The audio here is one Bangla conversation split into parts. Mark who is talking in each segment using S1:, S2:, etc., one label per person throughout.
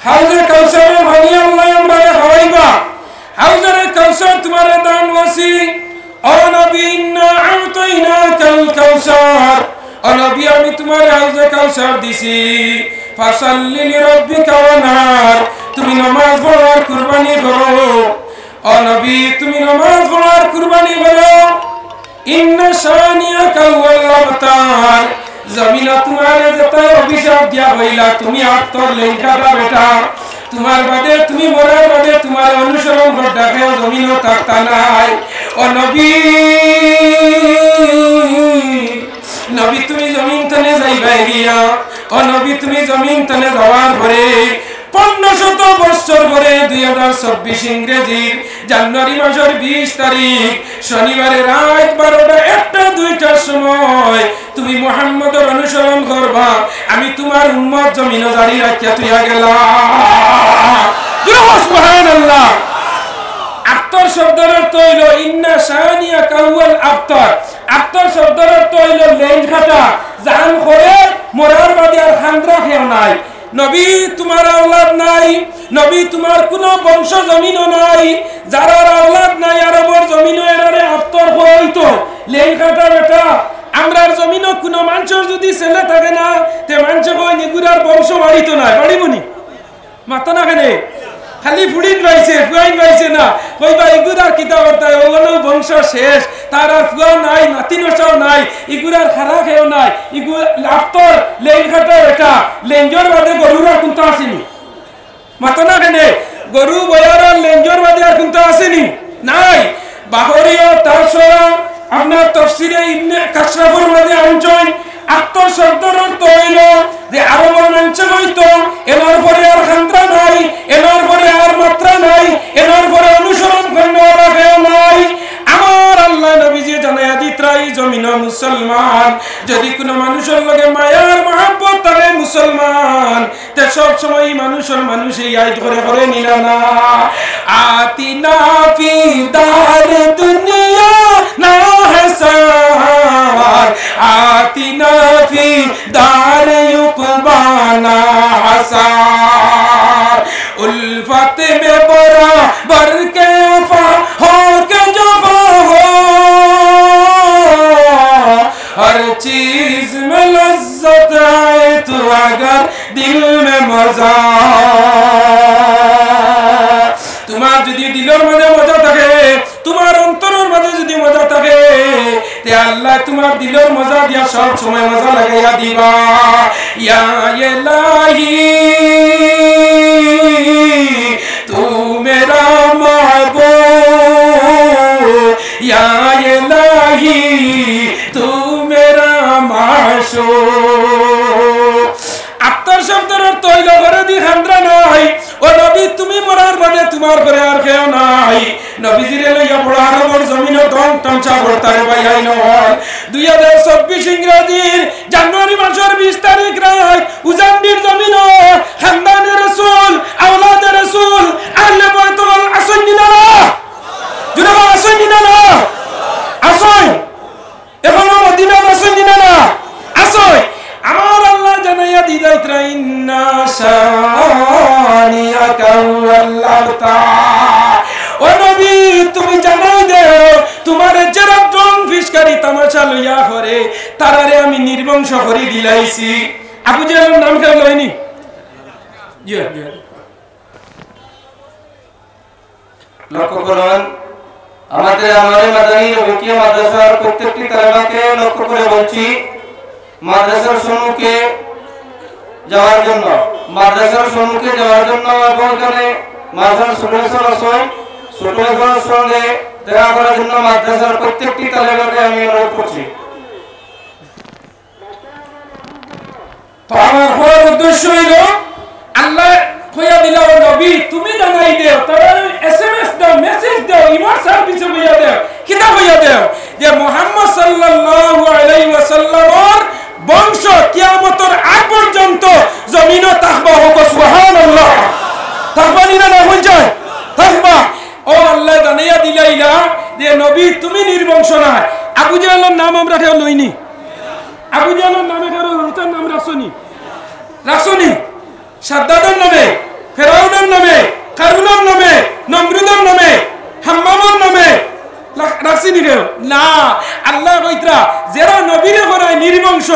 S1: হাউজে কাউসারের পানি আল্লাহ আমরা খাওয়াইবা হাউজের কাউসার তোমার দান ওয়াসি ও নবী ইন্না আ'তাইনাকাল কাউসার ও নবী আমি তোমার হাউজে কাউসার দিছি ফাসাল্লি লিরাব্বিকা ওয়ানহার তুমি নামাজ পড়ো আর কুরবানি করো ও নবী তুমি নামাজ পড়ো আর কুরবানি করো ইন্না শানিয়াকা ওয়াল আবতার জমিনা তোমারে যত অভিশাপ দিয়া হইলা তুমি আত্মর লেখাটা বেটা তোমার বাদে তুমি মরার বাদে তোমার অনুসরণ করতে কেউ জমিনও থাকতা নাই ও নবী নবী তুমি জমিন তনে যাইবা গিয়া ও নবী তুমি জমিন তনে যাওয়ার পরে 1500 বছর পরে 2024 ইংরেজির জানুয়ারি মাসের 20 তারিখ শনিবারে রাত 12টা 1টা 2টার সময় তুমি মুহাম্মদের অনুসরণ করবা আমি তোমার উম্মত জমিনে জারি রাখিয়া তুইয়া গেলাম সুবহানাল্লাহ আফতার শব্দের অর্থ হইল ইন্না শানিয়াকা ওয়াল আফতার আফতার শব্দের অর্থ হইল লেন খাটা জান করে মরার বাদে আর খান্দ্রা খেও নাই নবী তোমার আওলাদ নাই নবী তোমার কোনো বংশ জমিনও নাই যারা আওলাদ নাই আরবের জমিনও এরারে আফতার হইতো লেন খাটা বেটা আমরার জমিনও কোনো মানুষের যদি ছেলে থাকে না তে মানুষ কই নিগুরার বংশ বাড়িতো না বাড়িবনি মাতো না কেনে খালি ফুড়িন পাইছে ফুয়াইন পাইছে না কইবা ইগুরার কিতা করতায় ওগুলো বংশ শেষ তার আর ফুয়া নাই নাতি নসাও নাই ইগুরার খারা খেয়েও নাই ইগু লাফতর লেন খাটা এটা লেঞ্জর বাদে গরুর আর কোনটা আসেনি মাতো না কেনে গরু বয়ার আর লেঞ্জর বাদে আর কোনটা আসেনি নাই বাহরিয়া তারসরা আপনার তাফসিরে ইবনে কাশরাফের মধ্যে আনছেন আত্মর শব্দের অর্থ হইল যে আরবের মানুষ হইতো এনার পরে আর খান্দ্রা নাই এনার পরে আর মাত্রা নাই এনার পরে অনুসরণ করার কেউ নাই আমার আল্লাহ নবীজি জানায়া দিত্রাই জমিন মুসলমান যদি কোনো মানুষের লগে মায়ার মহব্বত থাকে মুসলমান তে সব সময় মানুষ এই আইত করে নিলা না আতিনা ফি দার দুনিয়া না হাসার আতিনা ফি দার উকবানা হাসার উলফত মে বরাबर के वफा हो के जफा हो हर चीज में लज्जत आए तो अगर दिल में मजा তোমার যদি দিলের মধ্যে মজা থাকে তোমার অন্তরের মধ্যে যদি মজা থাকে তে আল্লাহ তোমার দিলের মজা দিয়া সব সময় মজা লাগাইয়া দিবা ইয়া ইলাহি তু মেরা মাহবুব ইয়া ইলাহি তু মেরা মাশূক আত্মার শব্দের অর্থ হইল ঘরে দি খান্দ্রা নাই ও নবী তুমি মরার বাদে তোমার ঘরে আর কেউ নাই নবীজিরে লইয়া বড় আরবের জমিনে দম তামসা করতারে ভাই আইন 2024 ইংরেজির জানুয়ারি মাসের 20 তারিখ রাত উজান্ডির জমিনে খানদানের রাসূল আওলাদের রাসূল আহলে বাইতুল আসন্নিনা জুরা আসন্নিনা আসয় এখনো মদিনার আসন্নিনা আসয় আমার আল্লাহ জানাইয়া দিদাইত্রা ইন্না শানিয়াকা ওয়াল আবতার ও নবী তুমি জানাই দেও তোমার যারা ডং ফিশকারি তামাশা লইয়া করে তারারে আমি নির্বংশ করে দিলাইছি আবু জাহেলের নাম কেউ লইনি
S2: লক্ষ্য করুন আমাদের আমারে মাদানী রবিকিয়া মাদ্রাসার প্রত্যেকটি তালেবাকে লক্ষ্য করে বলছি মাদ্রাসার সম্মুখে যাওয়ার জন্য এবং এখানে মাদ্রাসার স্টুডেন্টসের সঙ্গে দেখা করার জন্য মাদ্রাসার প্রত্যেকটি তালেবাকে আমি অনুরোধ করছি
S1: তো আমার হওয়ার উদ্দেশ্য হইল আল্লাহ কইয়া দিল নবী তুমি জানাই দেও তারা এসএমএস দাও মেসেজ দাও ইমার সার্ভিসে কইয়া দেও কিতা কইয়া দেও যে মুহাম্মদ সাল্লাল্লাহু আলাইহি ওয়াসাল্লামের বংশ কিয়ামতের আগ পর্যন্ত জমিনে থাকবা হোক সুবহানাল্লাহ থাকবানি না হই যায় থাকবা ও আল্লাহ জানাইয়া দিলাইলা যে নবী তুমি নির্বংশ না আবু জাহেলের নাম আমরা কেউ লইনি আবু জাহেলের নামে কারো রুতার নাম রাখছনি সাদ্দাদের নামে বংশ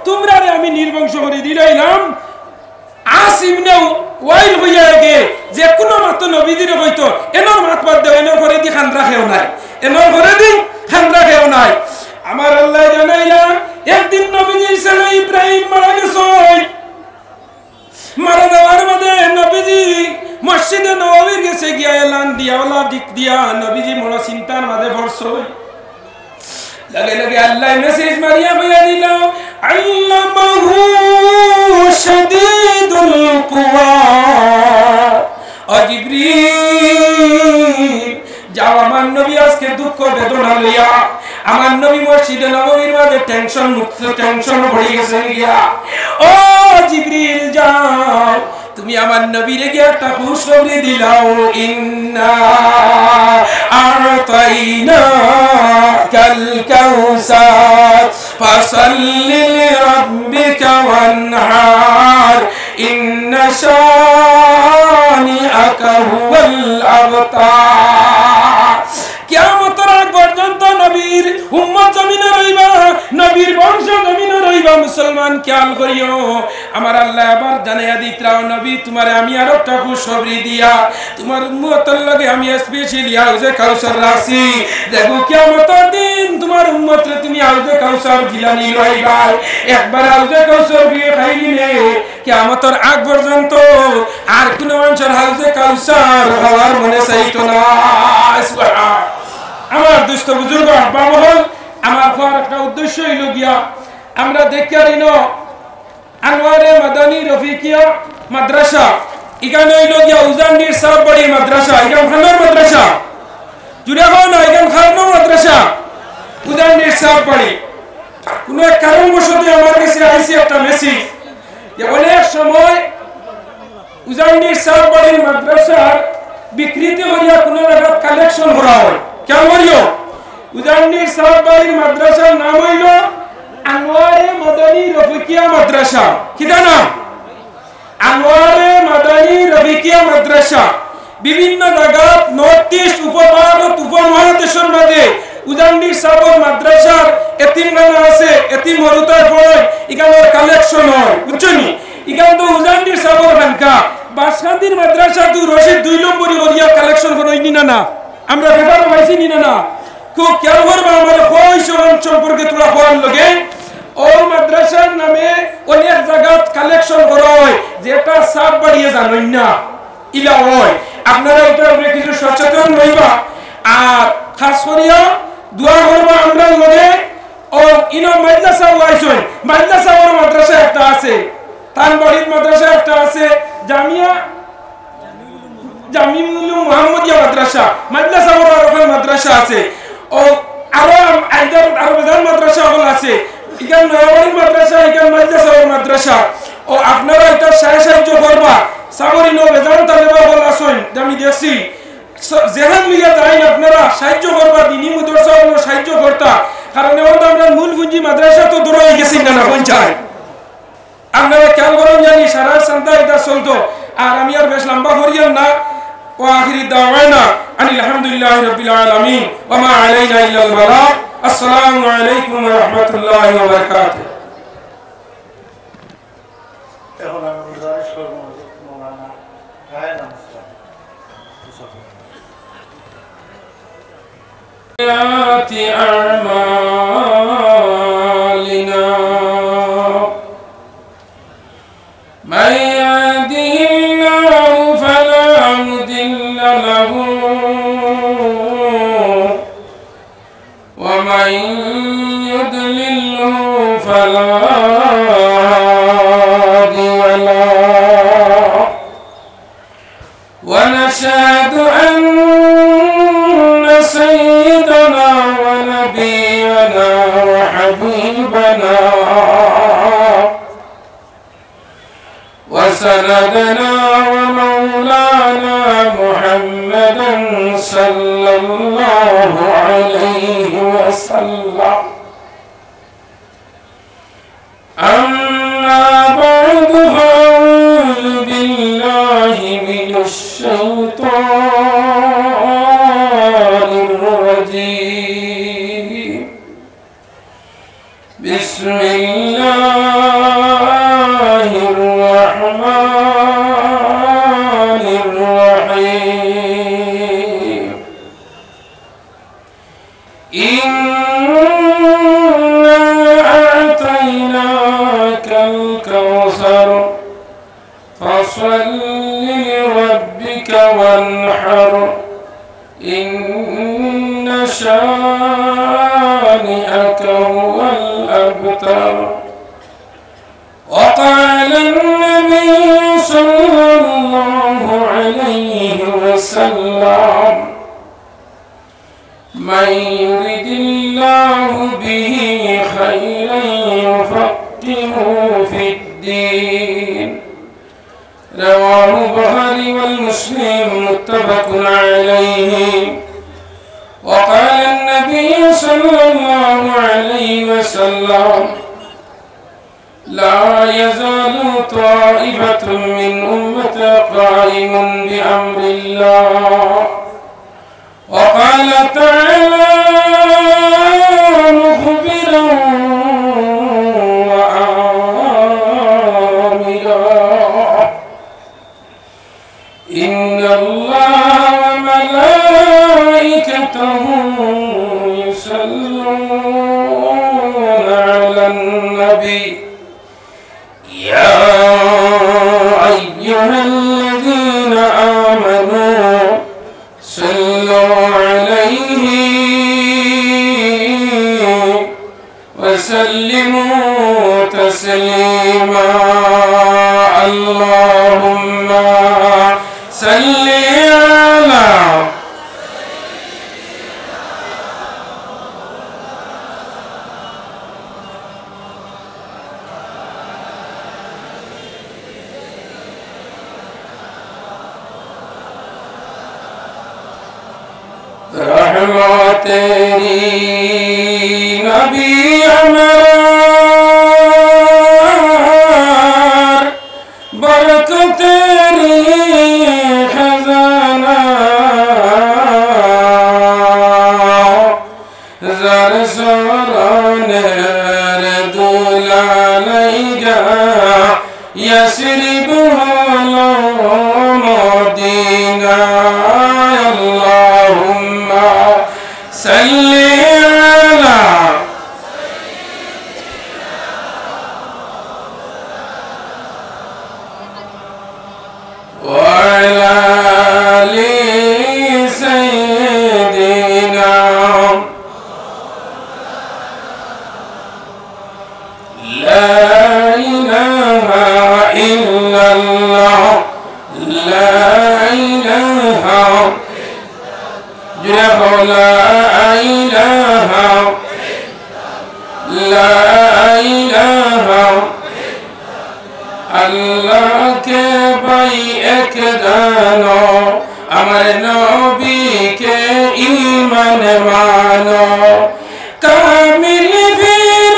S1: তোমরা আমি নির্বংশ করে দিলাম আসিমনে ওয়াইল হইয়া গে যে কোনো মাত্র নবীদের হইতো এনর মাত বাদ দেও এনর করে দি খান রাখেও নাই এনর করে দি খান রাখেও নাই আমার আল্লাহ জানাইলা একদিন নবীজির ছেলে ইব্রাহিম মারা গেছে মারা যাওয়ার মধ্যে নবীজি মসজিদে নববীর গেছে গিয়া এলান দিয়া ওলা দিক দিয়া নবীজি বড় চিন্তার মাঝে পড়ছে লগে লগে আল্লাহ মেসেজ মারিয়া কইয়া দিল আল্লামাহু শাদীদুল কুওয়া ও জিবরিল যাও আমার নবী আজকে দুঃখ বেদনা লইয়া আমার নবী মসজিদে নববীর মাঝে টেনশন মুক্ত টেনশন ভরে গেছে গিয়া ও জিবরিল যাও তুমি আমার নবীরে গিয়ে একটা খুশখবরি দিলাও ইন্না আতাইনা কাল কাউসার ফাসাল্লি লিরাব্বিকা ওয়ানহার ইন্না শানিআকা হুয়াল আবতার কিয়ামতের আগ পর্যন্ত নবীর উম্মত জমিনে রইবা নবীর বংশ জমিনে রইবা মুসলমান খেয়াল করিও আমার আল্লাহ আবার জানাইয়া দিত্রাও নবী তোমারে আমি আর একটা খুশখবরি দিয়া তোমার উম্মতের লগে আমি স্পেশালি হাউজে কাউসার রাখছি দেখো কিয়ামতের দিন তোমার উম্মতরে তুমি হাউজে কাউসার গিলানি রইবা একবার হাউজে কাউসার গিয়ে খাইলিনে কিয়ামতের আগ পর্যন্ত আর কোন মানুষের হাউজে কাউসার খাওয়ার মনে চাইতো না সুবহানাল্লাহ আমার দুস্থ বুজুর্গ বাবহল আমার পর একটা উদ্দেশ্য হইল গিয়া আমরা দেখতে পারিন আনোয়ারে মাদানী রফিকিয়া মাদ্রাসা এখানে হইল গিয়া উজানডির সাহেব বড়ি মাদ্রাসা এখান খানোর মাদ্রাসা জুড়ে হও না এখান খানো মাদ্রাসা উজানডির সাহেব বড়ি কোনো এক কারণবশত আমার কাছে আইসি একটা মেসেজ যে অনেক সময় উজানডির সাহেব বড়ির মাদ্রাসার বিকৃতি করিয়া কোনো জায়গা কালেকশন করা হয় কেন করিও উজানডির সাহেব বড়ির মাদ্রাসার নাম হইল আনোয়ারে মাদানী রফিকিয়া মাদ্রাসা কিটা নাম আনোয়ারে মাদানী রফিকিয়া মাদ্রাসা বিভিন্ন জায়গাত নর্থ ইস্ট উপভারত উপমহাদেশের মাঝে উজানডির সাহেব মাদ্রাসার এতিমখানা আছে এতিম হরুতায় পড়ে এখানের কালেকশন হয় বুঝছনি এখান তো উজানডির সাহেব খানকা বাসকান্দির মাদ্রাসা তু রশিদ 2 নম্বরই করিয়া কালেকশন করইনি না না আমরা পেপারও পাইছি নি না কেউ খেয়াল করবা আমার কই সম্পর্কে তোরা কোয়ার লগে ও মাদ্রাসার নামে অনেক জায়গাত কালেকশন করা হয় যেটা সাপ বাড়িয়ে জানেন না ইলা হয় আপনারা এটা কিছু সচেতন হইবা আর খাস করিয়া দোয়া করবা আমরা লগে ও ইনো মাদ্রাসা হইছে মাদ্রাসা ওর মাদ্রাসা একটা আছে তানবাড়ির মাদ্রাসা একটা আছে জামিউল মুহাম্মদিয়া মাদ্রাসা ওর আরফান মাদ্রাসা আছে ও আরো বেজান মাদ্রাসা হল আছে ইকান নয়াবাড়ির মাদ্রাসা ইকান মাদ্রাসা ওর মাদ্রাসা ও আপনারা এটা সাহায্য করবা সাগরি নো বেজান তালেবা হল আসুন আমি দেখছি যেখান মিলিয়া তাইন আপনারা সাহায্য করবা দিনী মাদ্রাসা হল সাহায্য করতা কারণ এখন আমরা মূল পুঁজি মাদ্রাসা তো দূর হয়ে গেছি না পঞ্চায়েত আপনারা খেয়াল করেন জানি সারা সন্ধ্যা এটা চলতো আর আমি আর বেশ লম্বা করিয়াম না وآخر دعوانا أن الحمد لله رب العالمين وما علينا إلا البلاغ السلام عليكم ورحمة الله وبركاته أعمالنا من يهده الله فلا مضل له ومن يضلله فلا هادي له ونشهد أن سيدنا ونبينا وحبيبنا وسندنا ومولانا محمدا صلى الله عليه وسلم أما بعد فأعوذ بالله من الشيطان الرجيم بسم الله وانحر إن شانئك هو الأبتر. وقال النبي صلى الله عليه وسلم من يرد الله به خيرا يفقهه في الدين. رواه البخاري والمسلم متفق عليه. وقال النبي صلى الله عليه وسلم لا يزال طائفة من أمتي قائم بأمر الله. وقال تعالى مخبرا وآمرا إن الله وملائكته يصلون على النبي يا أيها الذين آمنوا صلوا عليه وسلموا تسليما. اللهم صل على रहमत तेरी नबी हमार बरकत तेरी खजाना ज़र सोराने दूला लैगा यस्रिब होलो मदीना। सल्ले अला वअला आलि सय्यिदिना। ला इलाहा इल्लल्लाह ला इलाहा ला इलाहा ला इलाहा अल्लाह के भाई एक जानो अमर नबी के ईमान मानो। कामिल फिर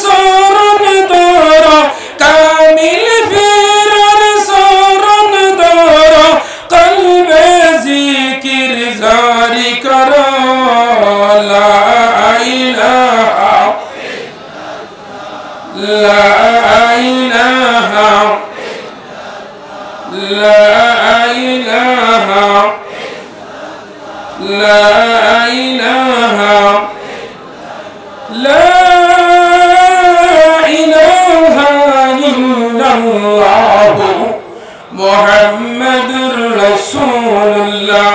S1: सोरन दौरा कामिल फिर सोरन दौरा कल्बे जिक्र जारी करो। ला इलाहा ला इलाहा ला इलाहा ला इलाहा ला इलाहा इल्लल्लाह मुहम्मदुर रसूलुल्लाह।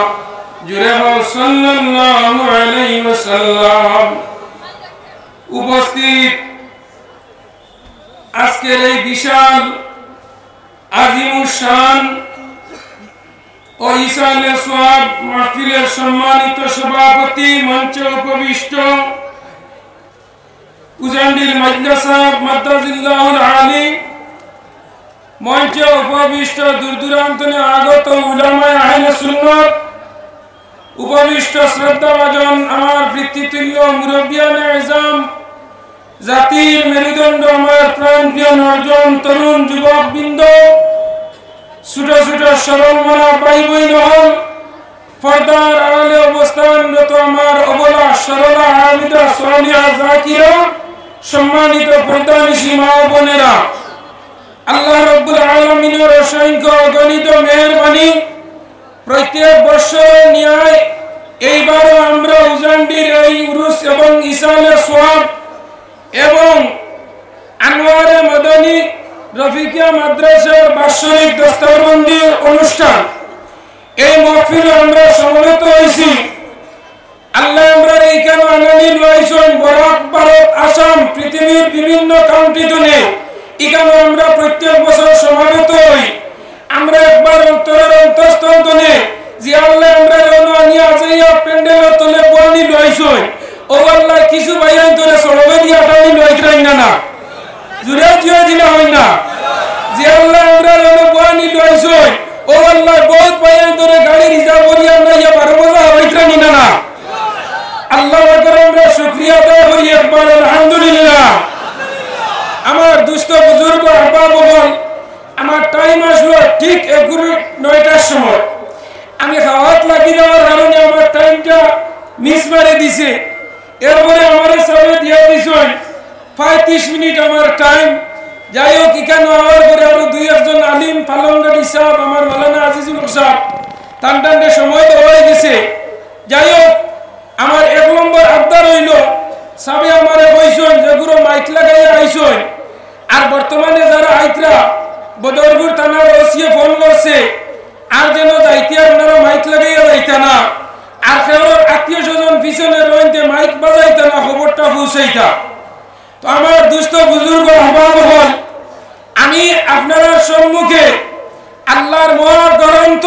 S1: जुरे हो सल्लल्लाहु अलैहि वसल्लम। उपस्थित আজকের এই বিশাল আজিমুশান ও ইসালে সোয়াব মাহফিলের সম্মানিত সভাপতি, মঞ্চে উপবিষ্ট উজান্ডির মাদ্রাসা মাদ্রাজিল্লাহুল আলী, মঞ্চে উপবিষ্ট দূরদূরান্ত আগত উলামায়ে আহলে সুন্নাত, উপবিষ্ট শ্রদ্ধাভাজন আমার বৃত্তিতুল্য মুরব্বিয়ানে ইজাম, জাতির মেরুদণ্ড আমার প্রাণপ্রিয় নজন তরুণ যুবক বৃন্দ, ছোট ছোট সরল মনা ভাই বোন হল, পর্দার আড়ালে অবস্থানরত আমার অবলা সরলা আবিদা সোনিয়া জাকিরা, সম্মানিত পর্দানিশী মা বোনেরা, আল্লাহ রাব্বুল আলামিনের অসংখ্য অগণিত মেহেরবানি, প্রত্যেক বছরের ন্যায় এইবারও আমরা উজান্ডির এই উরুস এবং ইসালে সোয়াব এবং আনোয়ারে মাদানী রফিকিয়া মাদ্রাসার বার্ষিক দস্তারবন্দি অনুষ্ঠান, এই মাহফিলে আমরা সমবেত হয়েছি। আল্লাহ আমরা এইখানে আনানি লইছেন বরাক, ভারত, আসাম, পৃথিবীর বিভিন্ন কান্ট্রিতে এখানে আমরা প্রত্যেক বছর সমবেত হই। আমরা একবার অন্তরের অন্তঃস্থল তনে যে আল্লাহ আমরা আনিয়া যাইয়া প্যান্ডেলের তলে বনি লইছেন, ও আল্লাহ কিছু ভাইয়ান ধরে সরবে দিয়া টানি লইতেন না জুড়ে জিয়া দিনা হয় না। যে আল্লাহ আমরা বনি লইছেন, ও আল্লাহ বহুত ভাইয়ান ধরে গাড়ি রিজার্ভ করিয়া নাইয়া 12 বজা হইতেন না। আল্লাহ পাকের আমরা শুকরিয়া আদায় করি একবার আলহামদুলিল্লাহ। আমার দুস্থ বুজুর্গ আহবাব বল, আমার টাইম আসলো ঠিক 9টার সময়। আমি খাওয়াত লাগি যাওয়ার কারণে আমার টাইমটা মিস মারে দিছে। এরপরে আমার সামনে দিয়ে দিছেন 35 মিনিট আমার টাইম। যাই হোক, এখানে হওয়ার পরে আরো 2-1 আলিম, পালংগাড়ি সাহেব, আমার মাওলানা আজিজুল হক সাহেব টানটানটে সময় তো হয়ে গেছে। যাই হোক, আমার 1 নম্বর আবদার হইল সাবে আমারে কইছেন যেগুলো মাইক লাগাইয়া আইছেন, আর বর্তমানে যারা আইতরা বদরপুর থানার ওসিয়ে ফোন করছে আর যেন যাইতে আপনারা মাইক লাগাইয়া যাইতা না, আর কেউ আত্মীয় স্বজন পিছনে রইতে মাইক বাজাইতা না, খবরটা পৌঁছাইতা। তো আমার দুস্থ বুজুর্গ আহ্বান হল, আমি আপনারা সম্মুখে আল্লাহর মহাগ্রন্থ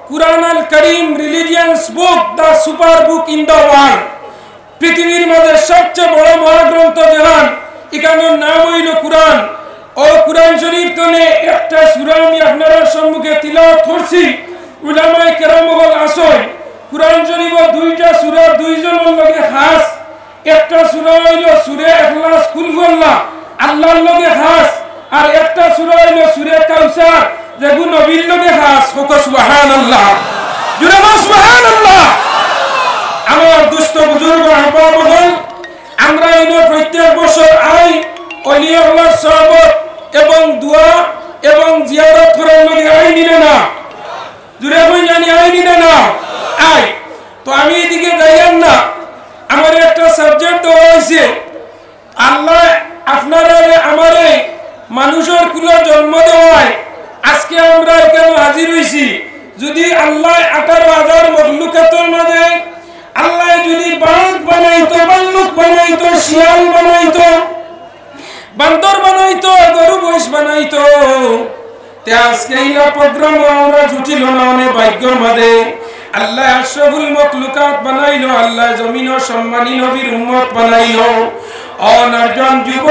S1: কুরআন আল কারীম, religious book, the super book in the world, পৃথিবীর মধ্যে সবচেয়ে বড় মহাগ্রন্থ জাহান, এখানের নাম হইল কুরআন। ও কুরআন শরীফ তনে একটা সূরা আমি আপনারা সম্মুখে তিলাওয়াত করছি। উলামায়ে কেরাম হল আসল কুরআন শরীফ 2টা সূরা 2 জনের লগে খাস। একটা সূরা হইল সূরা ইখলাস, কুল হুয়াল্লাহ, আল্লাহর লগে খাস, আর একটা সূরা হইল সূরা কাউসার, যেগু নবীর লগে খাস। সুবহানাল্লাহ, জুড়ে বল সুবহানাল্লাহ। আমার দুস্থ বুজুর্গ আহবাব হল, আমরা এনে প্রত্যেক বছর আই ওলি আল্লাহর সহবত এবং দোয়া এবং জিয়ারত করার লগে আই নিলে না, জুড়ে বই জানি আই নিলে না আই। তো আমি এদিকে যাইয়াম না, আমার একটা সাবজেক্ট দেওয়া হয়েছে, আল্লাহ আপনারা আমারে মানুষের কুলে জন্ম দেওয়ায় আজকে আমরা এখানে হাজির হয়েছি। যদি আল্লাহ 18,000 মখলুকাতের মাঝে আল্লাহ যদি বাঘ বানাইতো, ভাল্লুক বানাইতো, শিয়াল বানাইতো, বান্দর বানাইতো, গরু মহিষ বানাইতো, তে আজকে এইলা প্রোগ্রাম আমরা জুটিল না অনেক ভাগ্যর মাঝে। আল্লাহ আশরাফুল মখলুকাত বানাইলো, আল্লাহ জমিন সম্মানী নবীর উম্মত বানাইলো। অনার্জন যুব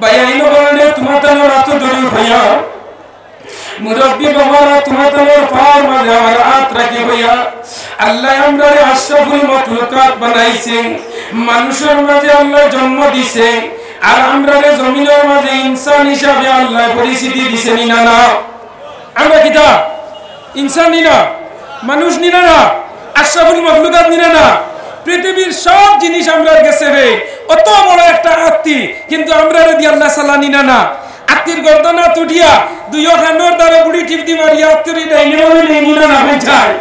S1: বাইন বললে তোমার তানোর এত দূর হইয়া, মুরব্বী বাবারা তোমার তানোর পাওয়ার মাঝে আমার হাত রাখি হইয়া। আল্লাহ আমরা আশরাফুল মখলুকাত বানাইছে, মানুষের মাঝে আল্লাহ জন্ম দিছে, আর আমরা জমিনের মাঝে ইনসান হিসাবে আল্লাহ পরিচিতি দিছে নিনা না। আমরা কিতা ইনসান নিনা, মানুষ নিনা না, আশরাফুল মখলুকাত নিনা না। পৃথিবীর সব জিনিস আমরা গেছে রে, অত বড় একটা আত্মি, কিন্তু আমরা রে দিয়ে আল্লাহ সাল্লাহ নিনা না। আত্মির গর্দনা তুটিয়া 2 খানোর দ্বারা বুড়ি টিপ দি মারিয়া আত্মির ডাইনে মানে নিনা না হয়ে যায়।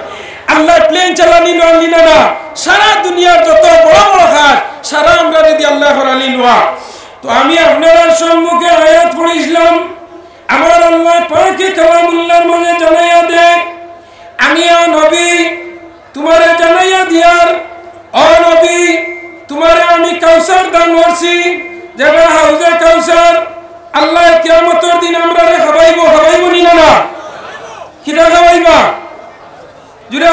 S1: আল্লাহ প্লেন চালানি নিনা না, সারা দুনিয়ার যত বড় বড় খাস সারা আমরা রে দিয়ে আল্লাহ করালি নোয়া। তো আমি আপনার সম্মুখে আয়াত পড়িছিলাম, আমার আল্লাহ পাকে কালামুল্লাহর মধ্যে জানাইয়া দে, আমি নবী তোমারে জানাইয়া দিয়ার, ও নবী তোমারে আমি কাউসার দান করছি, যেটা হাউজে কাউসার। আল্লাহ কিয়ামতের দিন আমরা রে খাওয়াইবো, খাওয়াইবো নিনা না, কিটা খাওয়াইবা জুড়ে